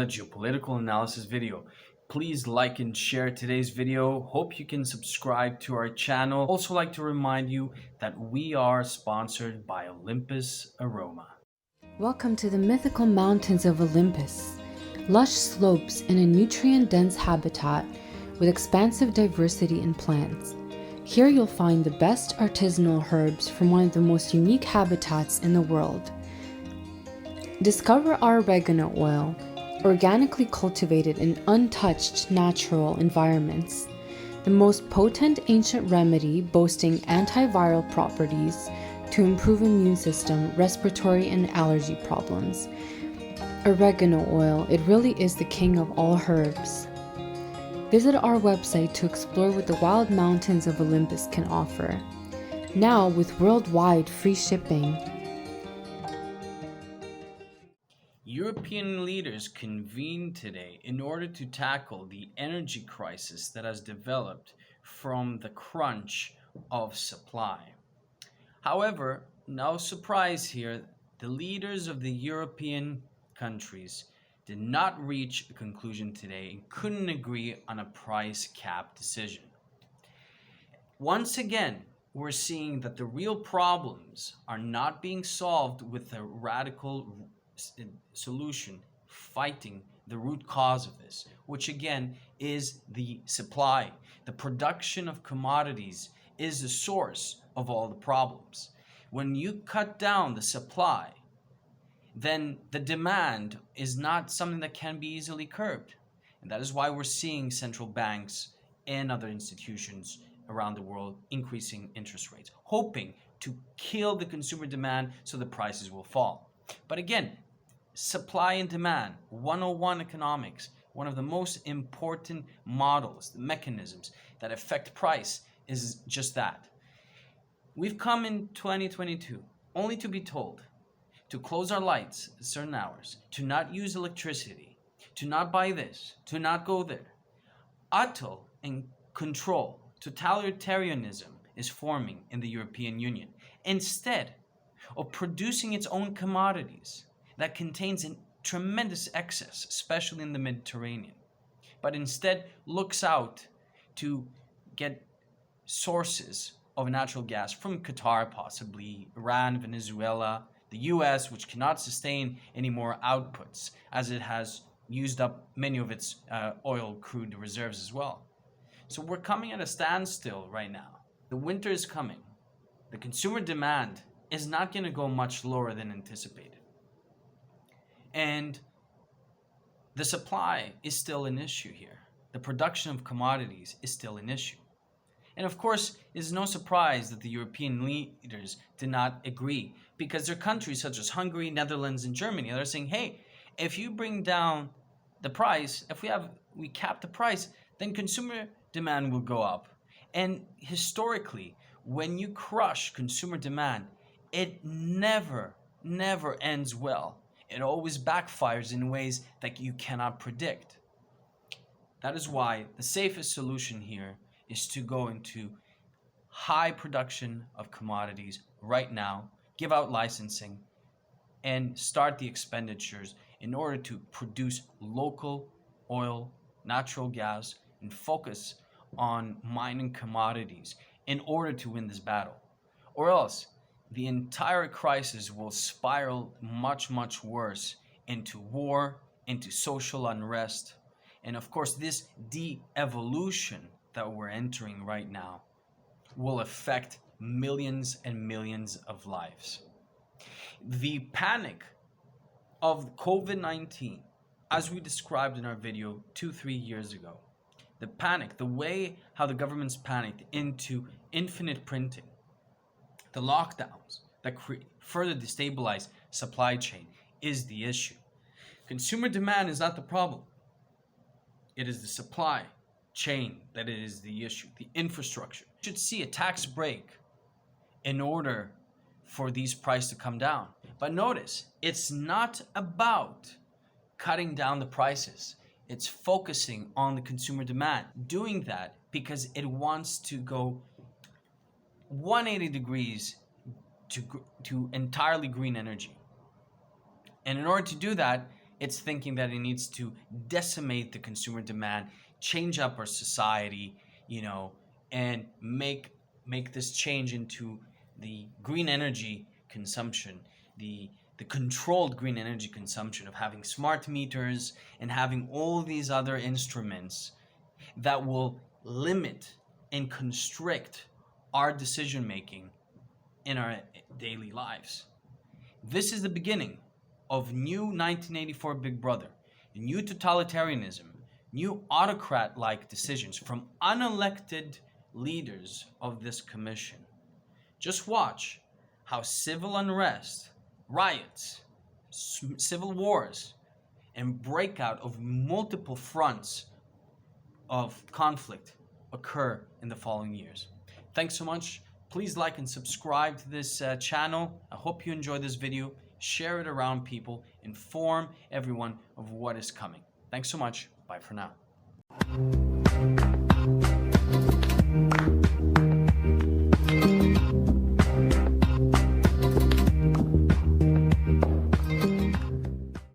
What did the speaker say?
another geopolitical analysis video. Please like and share today's video. Hope you can subscribe to our channel. Also like to remind you that we are sponsored by Olympus Aroma. Welcome to the mythical mountains of Olympus, lush slopes in a nutrient-dense habitat with expansive diversity in plants. Here you'll find the best artisanal herbs from one of the most unique habitats in the world. Discover our oregano oil, organically cultivated in untouched natural environments, the most potent ancient remedy boasting antiviral properties to improve immune system, respiratory and allergy problems. Oregano oil, it really is the king of all herbs. Visit our website to explore what the wild mountains of Olympus can offer. Now with worldwide free shipping. European leaders convened today in order to tackle the energy crisis that has developed from the crunch of supply. However, no surprise here, the leaders of the European countries did not reach a conclusion today and couldn't agree on a price cap decision. Once again, we're seeing that the real problems are not being solved with a radical solution fighting the root cause of this, which again is the supply. The production of commodities is the source of all the problems. When you cut down the supply, then the demand is not something that can be easily curbed. And that is why we're seeing central banks and other institutions around the world increasing interest rates, hoping to kill the consumer demand so the prices will fall. But again, supply and demand, 101 economics, one of the most important models, the mechanisms that affect price is just that. We've come in 2022 only to be told to close our lights at certain hours, to not use electricity, to not buy this, to not go there. Auto and control, totalitarianism is forming in the European Union. Instead of producing its own commodities that contains a tremendous excess, especially in the Mediterranean, but instead looks out to get sources of natural gas from Qatar, possibly Iran, Venezuela, the US, which cannot sustain any more outputs as it has used up many of its oil crude reserves as well. So we're coming at a standstill right now. The winter is coming. The consumer demand is not going to go much lower than anticipated. And the supply is still an issue here. The production of commodities is still an issue. And of course, it is no surprise that the European leaders did not agree, because there are countries such as Hungary, Netherlands, and Germany that are saying, hey, if you bring down the price, if we cap the price, then consumer demand will go up. And historically, when you crush consumer demand, it never ends well. It always backfires in ways that you cannot predict. That is why the safest solution here is to go into high production of commodities right now, give out licensing, and start the expenditures in order to produce local oil, natural gas, and focus on mining commodities in order to win this battle. Or else, the entire crisis will spiral much worse into war, into social unrest, and of course this de-evolution that we're entering right now will affect millions and millions of lives. The panic of COVID-19, as we described in our video 2-3 years ago, the panic, the way how the governments panicked into infinite printing, the lockdowns that further destabilize supply chain is the issue. Consumer demand is not the problem. It is the supply chain that is the issue, the infrastructure. You should see a tax break in order for these prices to come down. But notice, it's not about cutting down the prices. It's focusing on the consumer demand. Doing that because it wants to go 180 degrees to entirely green energy. And in order to do that, It's thinking that it needs to decimate the consumer demand, change up our society, and make this change into the green energy consumption, the controlled green energy consumption of having smart meters and having all these other instruments that will limit and constrict our decision making in our daily lives. This is the beginning of new 1984 Big Brother, new totalitarianism, new autocrat-like decisions from unelected leaders of this commission. Just watch how civil unrest, riots, civil wars, and breakout of multiple fronts of conflict occur in the following years. Thanks so much. Please like and subscribe to this channel. I hope you enjoyed this video. Share it around people. Inform everyone of what is coming. Thanks so much. Bye for now.